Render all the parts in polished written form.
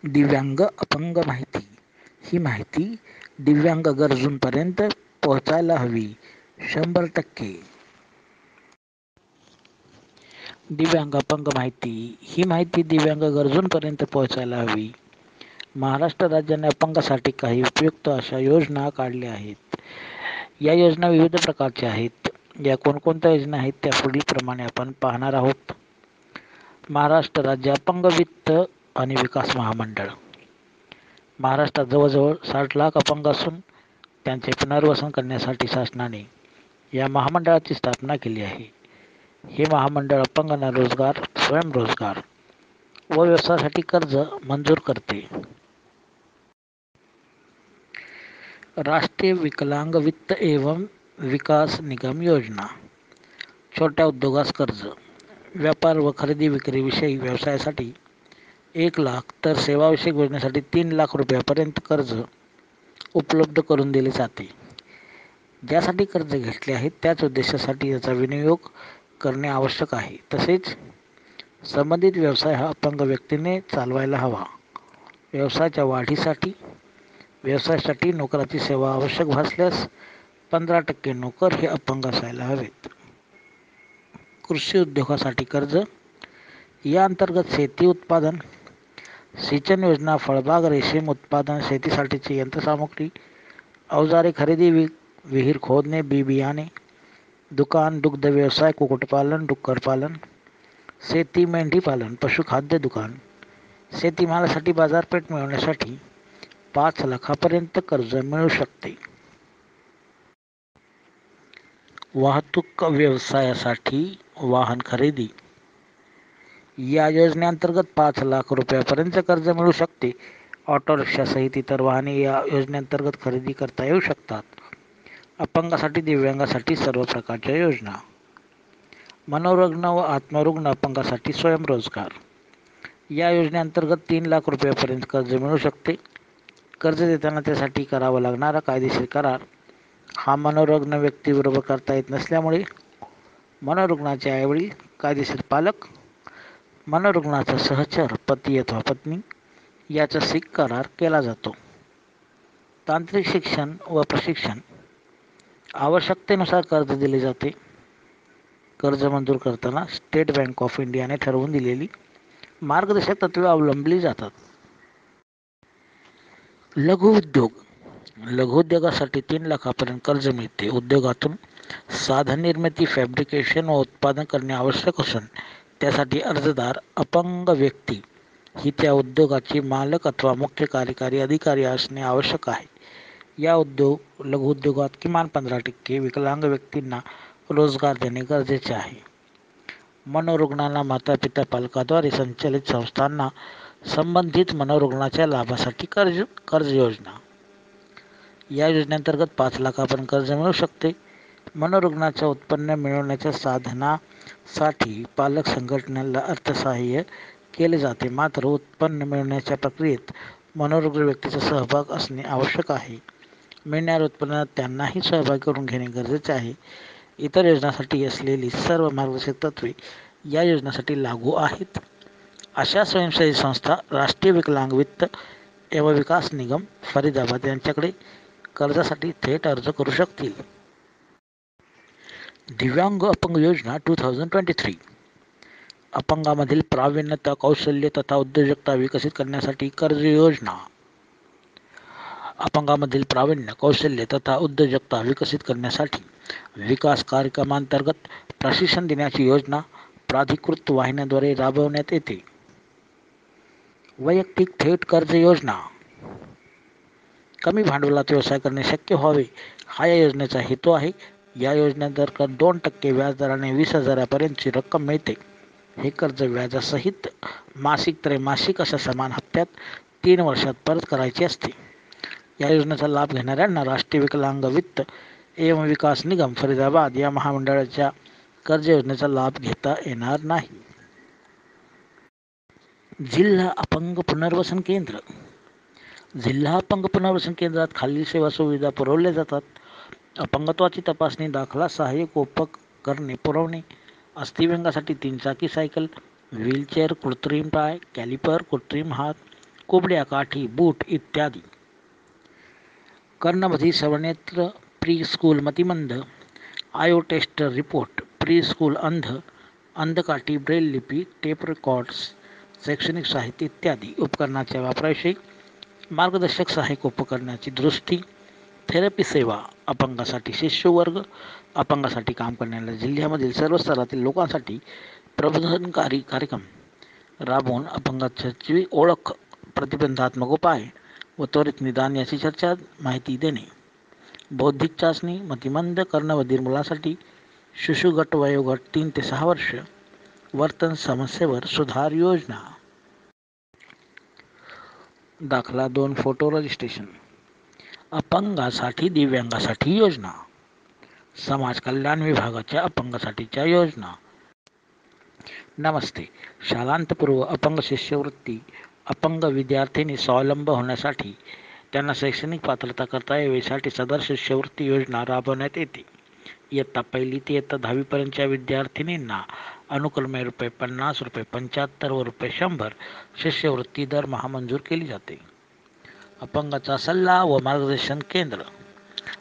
दिव्यांग अपंग माहिती. ही माहिती दिव्यांग गरजूंपर्यंत पोहोचायला हवी. 100%. दिव्यांग अपंग माहिती. ही माहिती दिव्यांग गरजूंपर्यंत पोहोचायला हवी. महाराष्ट्र राज्याने अपंगासाठी काही उपयुक्त अशा योजना काढल्या आहेत. या योजना विविध प्रकारच्या आहेत. या कोणकोणत्या योजना आहेत त्या पुढीलप्रमाणे आपण पाहणार आहोत. महाराष्ट्र राज्य अपंग वित्त आणि विकास महामंडळ. महाराष्ट्रात जवळजवळ 60 लाख अपंग असून त्यांचे पुनर्वसन करण्यासाठी शासनाने या महामंडळाची स्थापना केली आहे. हे महामंडळ अपंगांना रोजगार, स्वयंरोजगार व व्यवसायासाठी कर्ज मंजूर करते. राष्ट्रीय विकलांग वित्त एवं विकास निगम योजना. छोट्या उद्योगास कर्ज. व्यापार व खरेदी विक्री विषयी व्यवसायासाठी 1 लाख तर सेवाविषयक योजनेसाठी 3 लाख रुपयापर्यंत कर्ज उपलब्ध करून दिले जाते. ज्यासाठी कर्ज घेतले आहे त्याच उद्देशासाठी याचा विनियोग करणे आवश्यक आहे. तसेच संबंधित व्यवसाय हा अपंग व्यक्तीने चालवायला हवा. व्यवसायाच्या वाढीसाठी व्यवसायासाठी नोकराची सेवा आवश्यक भासल्यास 15% नोकर हे अपंग असायला हवेत. कृषी उद्योगासाठी कर्ज. या अंतर्गत शेती उत्पादन, सिंचन योजना, फळबाग, रेशीम उत्पादन, शेतीसाठीची यंत्रसामुग्री, अवजारे खरेदी, विहीर खोदणे, बी बियाणे, दुकान, दुग्ध व्यवसाय, कुक्कुटपालन, डुक्करपालन, शेती, मेंढीपालन, पशुखाद्य दुकान, शेतीमालासाठी बाजारपेठ मिळवण्यासाठी 5 लाखापर्यंत कर्ज मिळू शकते. वाहतूक व्यवसायासाठी वाहन खरेदी. या योजनेअंतर्गत 5 लाख रुपयापर्यंत कर्ज मिळू शकते. ऑटो रिक्षासहित इतर वाहने या योजनेअंतर्गत खरेदी करता येऊ शकतात. अपंगासाठी, दिव्यांगासाठी सर्व प्रकारच्या योजना. मनोरुग्ण व आत्मरुग्ण अपंगासाठी स्वयंरोजगार. या योजनेअंतर्गत 3 लाख रुपयापर्यंत कर्ज मिळू शकते. कर्ज देताना त्यासाठी करावा लागणारा कायदेशीर करार हा मनोरुग्ण व्यक्तीबरोबर करता येत नसल्यामुळे मनोरुग्णाचे आईवडील, कायदेशीर पालक, मनोरुग्णाचा सहचर, पती अथवा पत्नी याच्याशी करार केला जातो. तांत्रिक शिक्षण व प्रशिक्षण. आवश्यकतेनुसार कर्ज दिले जाते. कर्ज मंजूर करताना स्टेट बँक ऑफ इंडियाने ठरवून दिलेली मार्गदर्शक तत्त्वे अवलंबली जातात. लघु उद्योग. लघु उद्योगासाठी 3 लाखापर्यंत कर्ज मिळते. उद्योगातून साधन निर्मिती, फॅब्रिकेशन व उत्पादन करणे आवश्यक असून त्यासाठी अर्जदार अपंग व्यक्ती ही त्या उद्योगाची मालक अथवा मुख्य कार्यकारी अधिकारी असणे आवश्यक आहे. या लघु उद्योगात किमान 15% विकलांग व्यक्तींना रोजगार देणे गरजेचे आहे. मनोरुग्णांना मातापिता पालकाद्वारे संचलित संस्थांना संबंधित मनोरुग्णाच्या लाभासाठी कर्ज योजना. या योजनेअंतर्गत 5 लाखापर्यंत कर्ज मिळू शकते. मनोरुग्णाचे उत्पन्न मिळवण्याच्या साधनासाठी पालक संघटनेला अर्थसहाय्य केले जाते. मात्र उत्पन्न मिळवण्याच्या प्रक्रियेत मनोरुग्ण व्यक्तीचा सहभाग असणे आवश्यक आहे. मिळणाऱ्या उत्पन्नात त्यांनाही सहभागी करून घेणे गरजेचे आहे. इतर योजनांसाठी असलेली सर्व मार्गदर्शक तत्त्वे या योजनेसाठी लागू आहेत. अशा स्वयंसेवी संस्था राष्ट्रीय विकलांग वित्त एवं विकास निगम फरीदाबाद यांच्याकडे कर्जासाठी थेट अर्ज करू शकतील. दिव्यांग अपंग योजना 2023. अपंगामधील प्रावीण्यता, कौशल्य तथा उद्योजकता विकसित करण्यासाठी कर्ज योजना. अपंगामधील प्रावीण्य, कौशल्य तथा उद्योजकता विकसित करण्यासाठी विकास कार्यक्रमांतर्गत प्रशिक्षण देण्याची योजना प्राधिकृत वाहिन्यांद्वारे राबवण्यात येते. वैयक्तिक थेट कर्ज योजना. कमी भांडवलात व्यवसाय करणे शक्य व्हावे हा या योजनेचा हेतू आहे. या योजनेअंतर्गत 2% व्याजदराने 20,000 पर्यंतची रक्कम मिळते. हे कर्ज व्याजासहित मासिक, त्रैमासिक अशा समान हप्त्यात 3 वर्षात परत करायचे असते. या योजनेचा लाभ घेणाऱ्यांना राष्ट्रीय विकलांग वित्त एवं विकास निगम फरीदाबाद या महामंडळाच्या कर्ज योजनेचा लाभ घेता येणार नाही. जिल्हा अपंग पुनर्वसन केंद्र. जिल्हा अपंग पुनर्वसन केंद्रात खालील सेवा सुविधा पुरवल्या जातात. अपंगत्वाची तपासणी, दाखला, सहाय्यक उपकरणे पुरवणे, अस्थिव्यंगासाठी 3 चाकी सायकल, व्हीलचेअर, कृत्रिम पाय, कॅलिपर, कृत्रिम हात, कुबड्या, काठी, बूट इत्यादी. कर्णबधिर, सर्वनेत्र, प्री स्कूल मतिमंद, आयो टेस्टर रिपोर्ट, प्री स्कूल अंध, अंधकाठी, ब्रेल लिपी, टेप रेकॉर्ड्स, शैक्षणिक साहित्य इत्यादी. उपकरणाच्या वापराविषयी मार्गदर्शक सहाय्यक उपकरणाची दुरुस्ती, थेरपी सेवा, अपंगासाठी शिष्यवर्ग, अपंगासाठी काम करणाऱ्या जिल्ह्यामधील सर्व स्तरातील लोकांसाठी प्रबोधनकारी कार्यक्रम राबवून अपंगाची ओळख, प्रतिबंधात्मक उपाय व त्वरित निदान याची चर्चा माहिती देणे. बौद्धिक चाचणी, मतिमंद, कर्णबधिर मुलांसाठी शिशु गट, वयोगट 3 ते 6 वर्ष, वर्तन समस्येवर सुधार योजना. दाखला 2 फोटो रजिस्ट्रेशन. अपंगासाठी, दिव्यांगासाठी योजना. समाज कल्याण विभागाच्या अपंगासाठीच्या योजना. नमस्ते. शालांतपूर्व अपंग शिष्यवृत्ती. अपंग विद्यार्थ्यांनी स्वावलंब होण्यासाठी त्यांना शैक्षणिक पात्रता करता यावी यासाठी सदर शिष्यवृत्ती योजना राबवण्यात येते. इयत्ता 1ली ते इयत्ता 10वी पर्यंतच्या विद्यार्थिनींना अनुक्रमे ₹50, ₹75 व ₹100 शिष्यवृत्ती दरमहा मंजूर केली जाते. अपंगाचा सल्ला व मार्गदर्शन केंद्र.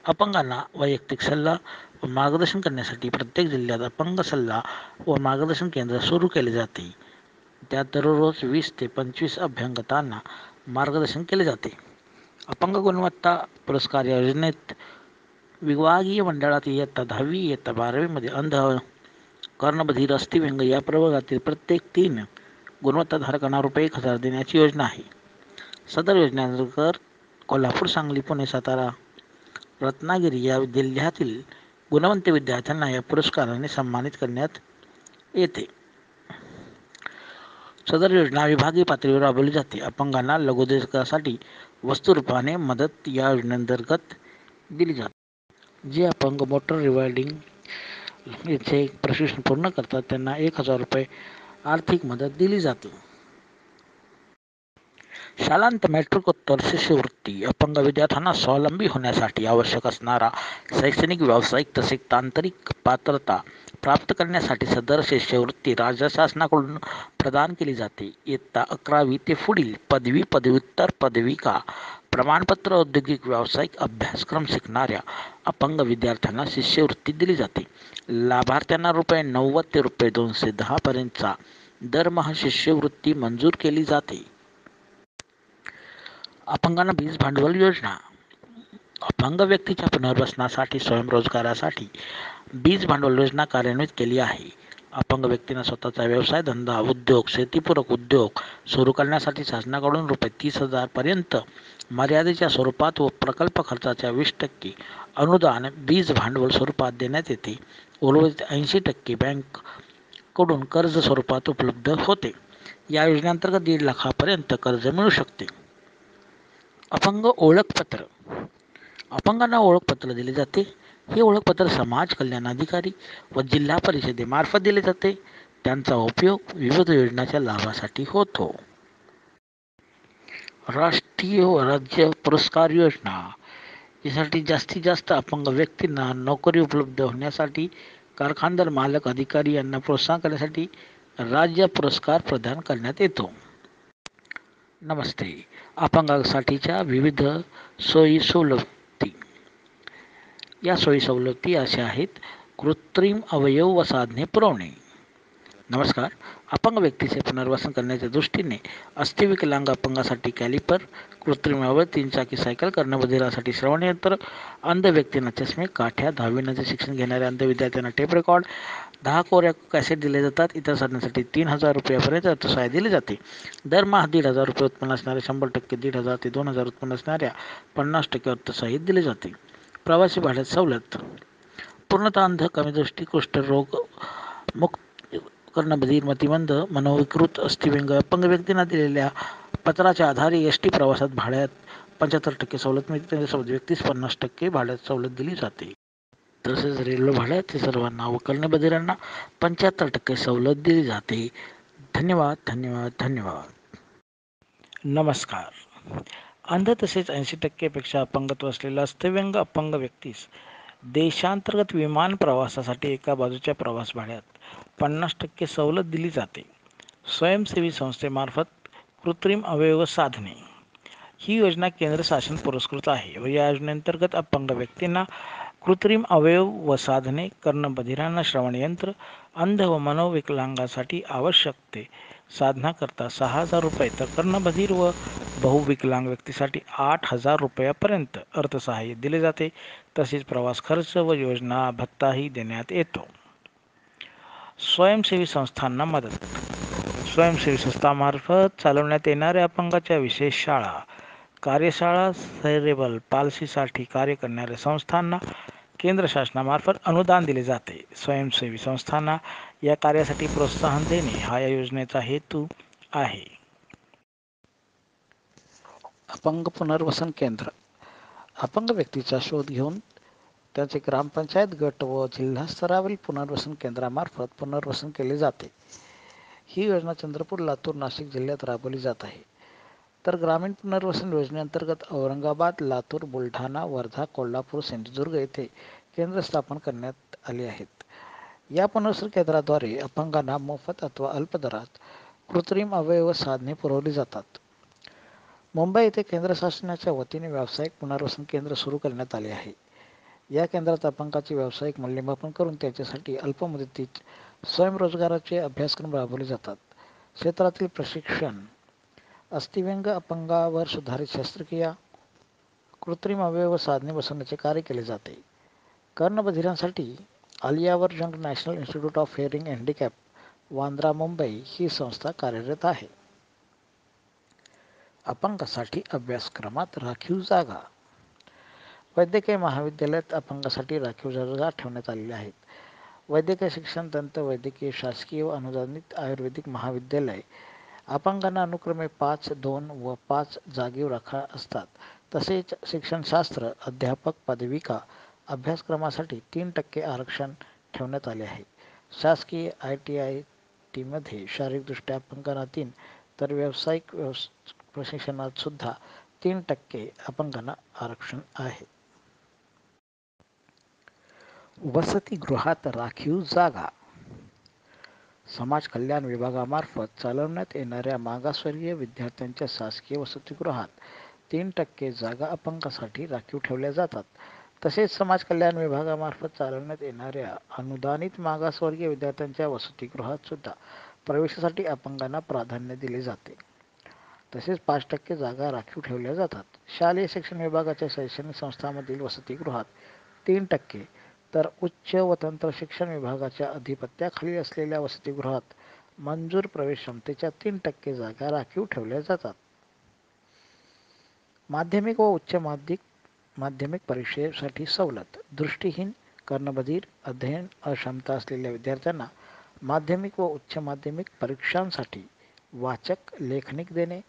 अपंगांना वैयक्तिक सल्ला व मार्गदर्शन करण्यासाठी प्रत्येक जिल्ह्यात अपंग सल्ला व मार्गदर्शन केंद्र सुरू केले जाते. त्यात दररोज 20 ते 25 अभ्यंगतांना मार्गदर्शन केले जाते. अपंग गुणवत्ता पुरस्कार योजनेत विभागीय मंडळात इयत्ता 10वी, इयत्ता 12वी मध्ये अंध, कर्णबधिर, अस्थिव्यंग या प्रवर्गातील प्रत्येक 3 गुणवत्ताधारकांना ₹1000 देण्याची योजना आहे. सदर योजनेअंतर्गत कोल्हापूर, सांगली, पुणे, सातारा, रत्नागिरी या जिल्ह्यातील गुणवंत विद्यार्थ्यांना या पुरस्काराने सन्मानित करण्यात येते. सदर योजना विभागीय पातळीवर राबवली जाते. अपंगांना लघुउद्योगासाठी वस्तुरूपाने मदत या योजनेअंतर्गत दिली जाते. जे अपंग मोटर रिवायडिंग येथे प्रशिक्षण पूर्ण करतात त्यांना ₹1000 आर्थिक मदत दिली जाते. शालांत मॅट्रिकोत्तर शिष्यवृत्ती. अपंग विद्यार्थ्यांना स्वावलंबी होण्यासाठी आवश्यक असणारा शैक्षणिक, व्यावसायिक तसेच तांत्रिक पात्रता प्राप्त करण्यासाठी सदर शिष्यवृत्ती राज्य शासनाकडून प्रदान केली जाते. इयत्ता 11वी ते पुढील पदवी, पदव्युत्तर, पदविका, प्रमाणपत्र, औद्योगिक, व्यावसायिक अभ्यासक्रम शिकणाऱ्या अपंग विद्यार्थ्यांना शिष्यवृत्ती दिली जाते. लाभार्थ्यांना ₹90 ते ₹210 पर्यंतचा दरमहा शिष्यवृत्ती मंजूर केली जाते. अपंगांना बीज भांडवल योजना. अपंग व्यक्तीच्या पुनर्वसनासाठी, स्वयंरोजगारासाठी बीज भांडवल योजना कार्यान्वित केली आहे. अपंग व्यक्तींना स्वतःचा व्यवसाय, धंदा, उद्योग, शेतीपूरक उद्योग सुरू करण्यासाठी शासनाकडून ₹30,000 पर्यंत मर्यादेच्या स्वरूपात व प्रकल्प खर्चाच्या 20% अनुदान बीज भांडवल स्वरूपात देण्यात येते. उर्वरित 80% बँकेकडून कर्ज स्वरूपात उपलब्ध होते. या योजनेअंतर्गत 1.5 लाखापर्यंत कर्ज मिळू शकते. अपंग ओळखपत्र. अपंगांना ओळखपत्र दिले जाते. हे ओळखपत्र समाज कल्याण अधिकारी व जिल्हा परिषदेमार्फत दिले जाते. त्यांचा उपयोग विविध योजनांच्या लाभासाठी होतो. राष्ट्रीय व राज्य पुरस्कार योजना. यासाठी जास्तीत जास्त अपंग व्यक्तींना नोकरी उपलब्ध होण्यासाठी कारखानदार, मालक, अधिकारी यांना प्रोत्साहन करण्यासाठी राज्य पुरस्कार प्रदान करण्यात येतो. नमस्ते. अपंगांसाठीच्या विविध सोयी सवलती. या सोयी सवलती अशा आहेत. कृत्रिम अवयव व साधने पुरवणे. नमस्कार. अपंग व्यक्तीचे पुनर्वसन करण्याच्या दृष्टीने अस्थिविकलांग अपंगासाठी कॅलिपर, कृत्रिम अवयव, 3 चाकी सायकल, कर्णबधिरांसाठी श्रवणयंत्र, अंध व्यक्तींना चष्मे, काठ्या, 10वी नंतर शिक्षण घेणाऱ्या अंध विद्यार्थ्यांना टेप रेकॉर्ड, 10 कोऱ्या कॅसेट दिले जातात. इतर साधनांसाठी ₹3000 पर्यंत अर्थसहाय्य दिले जाते. दरमहा ₹1,500 उत्पन्न असणाऱ्या 100% 1,500 ते 2,000 उत्पन्न असणाऱ्या 50% अर्थसहाय्य दिले जाते. प्रवासी भाड्यात सवलत. पूर्णतः अंध, कमी दृष्टी, कुष्ठरोग मुक्त, कर्णबधिर, मतिमंद, मनोविकृत, अस्थिव्यंग अपंग व्यक्तींना दिलेल्या पत्राच्या आधारे एसटी प्रवासात भाड्यात 75% सवलत मिळते. त्यांच्यासोबत व्यक्तीस 50% भाड्यात सवलत दिली जाते. तसेच रेल्वे भाड्यात सर्वांना व कर्णबधिरांना 75% सवलत दिली जाते. धन्यवाद. धन्यवाद. धन्यवाद. नमस्कार. अंध तसेच 80% पेक्षा अपंगत्व असलेला अस्थिव्यंग अपंग व्यक्तीस देशांतर्गत विमान प्रवासासाठी एका बाजूच्या प्रवास भाड्यात 50% सवलत दिली जाते. स्वयंसेवी संस्थेमार्फत कृत्रिम अवयव साधने ही योजना केंद्र शासन पुरस्कृत आहे व या योजनेअंतर्गत अपंग व्यक्तींना कृत्रिम अवयव व साधने, कर्णबधिरांना श्रवणयंत्र, अंध व मनोविकलांगासाठी आवश्यक ते साधनाकरता 6,000 रुपये तर कर्णबधिर व बहुविकलांग व्यक्तीसाठी 8,000 रुपयापर्यंत अर्थसहाय्य दिले जाते. तसेच प्रवास खर्च व योजना भत्ताही देण्यात येतो. स्वयंसेवी संस्थांना मदत स्वयंसेवी संस्थांमार्फत चालवण्यात येणाऱ्या अपंगाच्या विशेष शाळा, कार्यशाळा, सेरेब्रल पाल्सीसाठी कार्य करणाऱ्या संस्थांना केंद्र शासनामार्फत अनुदान दिले जाते. स्वयंसेवी संस्थांना या कार्यासाठी प्रोत्साहन देणे हा या योजनेचा हेतू आहे. अपंग पुनर्वसन केंद्र अपंग व्यक्तीचा शोध घेऊन त्याचे ग्रामपंचायत गट व जिल्हा स्तरावरील पुनर्वसन केंद्रामार्फत पुनर्वसन केले जाते. ही योजना चंद्रपूर, लातूर, नाशिक जिल्ह्यात राबवली जात आहे. तर ग्रामीण पुनर्वसन योजनेअंतर्गत औरंगाबाद, लातूर, बुलढाणा, वर्धा, कोल्हापूर, सिंधुदुर्ग येथे केंद्र स्थापन करण्यात आले आहेत. या पुनर्वसन केंद्राद्वारे अपंगांना मोफत अथवा अल्प दरात कृत्रिम अवयव साधने पुरवली जातात. मुंबई येथे केंद्र शासनाच्या वतीने व्यावसायिक पुनर्वसन केंद्र सुरू करण्यात आले आहे. या केंद्रात अपंगाचे व्यावसायिक मूल्यमापन करून त्यांच्यासाठी अल्पमुदतीत स्वयंरोजगाराचे अभ्यासक्रम राबवले जातात. क्षेत्रातील प्रशिक्षण, अस्थिव्यंग अपंगावर सुधारित शस्त्रक्रिया, कृत्रिम अवयव साधने बसवण्याचे कार्य केले जाते. कर्णबधिरांसाठी Ali Yavar Jung national institute of hearing handicap, Bandra, Mumbai ही संस्था कार्यरत आहे. अपंगासाठी अभ्यासक्रमात राखीव जागा वैद्यकीय महाविद्यालयात अपंगासाठी राखीव जागा ठेवण्यात आलेल्या आहेत. वैद्यकीय शिक्षण, दंत वैद्यकीय, शासकीय व अनुदानित आयुर्वेदिक महाविद्यालय अपंगांना अनुक्रमे 5-2 व 5 जागेवर राखा असतात. तसेच शिक्षणशास्त्र अध्यापक पदविका अभ्यासक्रमासाठी 3% आरक्षण ठेवण्यात आले आहे. शासकीय ITIT-मध्ये शारीरिकदृष्ट्या अपंगांना 3 तर व्यावसायिक प्रशिक्षणात सुद्धा 3% अपंगांना आरक्षण आहे. वसतिगृहात राखीव जागा समाज कल्याण विभागामार्फत चालवण्यात येणाऱ्या मागासवर्गीय विद्यार्थ्यांच्या शासकीय वसतिगृहात 3% जागा अपंगासाठी राखीव ठेवल्या जातात. तसेच समाज कल्याण विभागामार्फत चालवण्यात येणाऱ्या अनुदानित मागासवर्गीय विद्यार्थ्यांच्या वसतिगृहात सुद्धा प्रवेशासाठी अपंगांना प्राधान्य दिले जाते. तसेच 5% जागा राखीव ठेवल्या जातात. शालेय शिक्षण विभागाच्या शैक्षणिक संस्थांमधील वसतिगृहात 3% तर उच्च व तंत्र शिक्षण विभागाच्या अधिपत्याखाली असलेल्या वसतिगृहात मंजूर प्रवेश क्षमतेच्या 3% जागा राखीव ठेवल्या जातात. माध्यमिक व उच्च माध्यमिक परीक्षेसाठी सवलत दृष्टीहीन, कर्णबधिर, अध्ययन अक्षमता असलेल्या विद्यार्थ्यांना माध्यमिक व उच्च माध्यमिक परीक्षांसाठी वाचक लेखनिक देणे,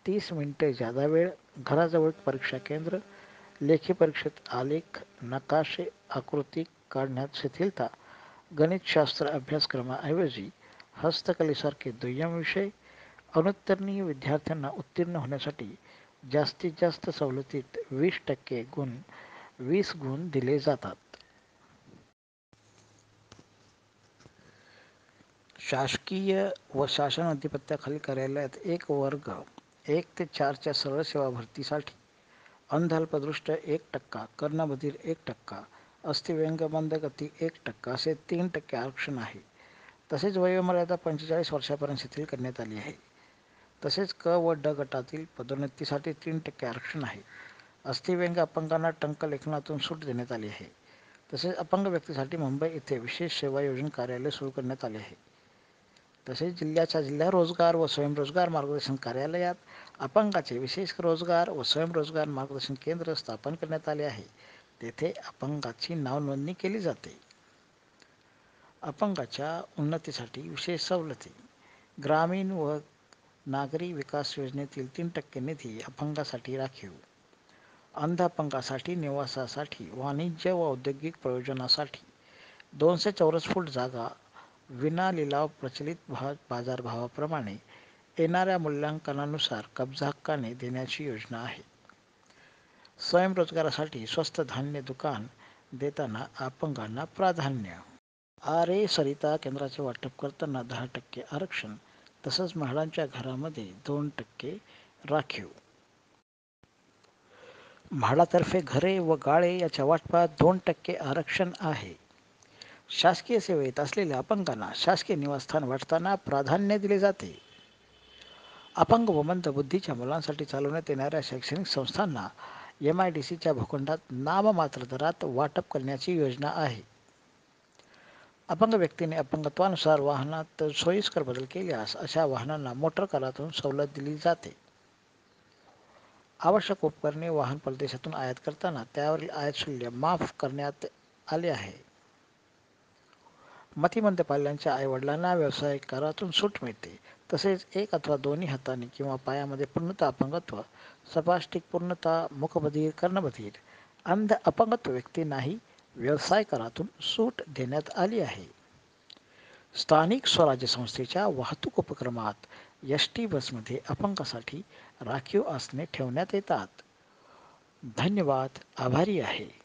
30 मिनिटे ज्यादा वेळ, घराजवळ परीक्षा केंद्र, लेखी परीक्षेत आलेख, नकाशे, आकृती काढण्यात शिथिलता, गणितशास्त्र अभ्यासक्रमाऐवजी हस्तकलेसारखे दुय्यम विषय, अनुत्तीर्ण विद्यार्थ्यांना उत्तीर्ण होण्यासाठी जास्तीत जास्त सवलतीत 20 गुण दिले जातात. शासकीय व शासन अधिपत्याखालील कार्यालयात 1 वर्ग 1 ते 4च्या सरळ सेवा भरतीसाठी अंध अल्पदृष्ट 1%, कर्णबधिर 1%, अस्थिव्यंग मंदगती 1% असे 3% आरक्षण आहे. तसेच वयोमर्यादा 45 वर्षापर्यंत शिथिल करण्यात आली आहे. तसेच क व ड गटातील पदोन्नतीसाठी 3% आरक्षण आहे. अस्थिव्यंग अपंगांना टंकलेखनातून सूट देण्यात आली आहे. तसेच अपंग व्यक्तीसाठी मुंबई येथे विशेष सेवा योजना कार्यालय सुरू करण्यात आले आहे. तसेच जिल्हा रोजगार व स्वयंरोजगार मार्गदर्शन कार्यालयात अपंगाचे विशेष रोजगार व स्वयंरोजगार मार्गदर्शन केंद्र स्थापन करण्यात आले आहे. तेथे अपंगाची नाव नोंदणी केली जाते. अपंगाच्या उन्नतीसाठी विशेष सवलती ग्रामीण व नागरी विकास योजनेतील 3% निधी अपंगासाठी राखीव, अंध अपंगासाठी निवासासाठी, वाणिज्य व औद्योगिक प्रयोजनासाठी 200 चौरस फूट जागा विना लिलाव प्रचलित बाजारभावाप्रमाणे येणाऱ्या मूल्यांकनानुसार कब्जा हक्काने देण्याची योजना आहे. स्वयंरोजगारासाठी स्वस्त धान्य दुकान देताना अपंगांना प्राधान्य. सरिता केंद्राचे वाटप करताना 10% आरक्षण, तसंच म्हाडांच्या घरामध्ये 2% राखीव. म्हाडातर्फे घरे व गाळे याच्या वाटपात 2% आरक्षण आहे. शासकीय सेवेत असलेल्या अपंगांना शासकीय निवासस्थान वाटताना प्राधान्य दिले जाते. अपंग व मंदबुद्धीच्या मुलांसाठी चालवण्यात येणाऱ्या शैक्षणिक संस्थांना MIDCच्या भूखंडात नाममात्र दरात वाटप करण्याची योजना आहे. अपंग व्यक्तीने अपंगत्वानुसार वाहनात सोयीस्कर बदल केल्यास अशा वाहनांना मोटर करातून सवलत दिली जाते. आवश्यक उपकरणे वाहन परदेशातून आयात करताना त्यावरील आयात शुल्क माफ करण्यात आले आहे. मतिमंद पाल्यांच्या आईवडिलांना व्यावसायिक करातून सूट मिळते. तसेच एक अथवा दोन्ही हातांनी किंवा पायामध्ये पूर्णतः अपंगत्व, सपाष्टिक पूर्णतः, मूकबधीर, कर्णबधीर, अंध अपंगत्व व्यक्तींनाही व्यवसाय करातून सूट देण्यात आली आहे. स्थानिक स्वराज्य संस्थेच्या वाहतूक उपक्रमात ST बसमध्ये अपंगासाठी राखीव आसने ठेवण्यात येतात. धन्यवाद. आभारी आहे.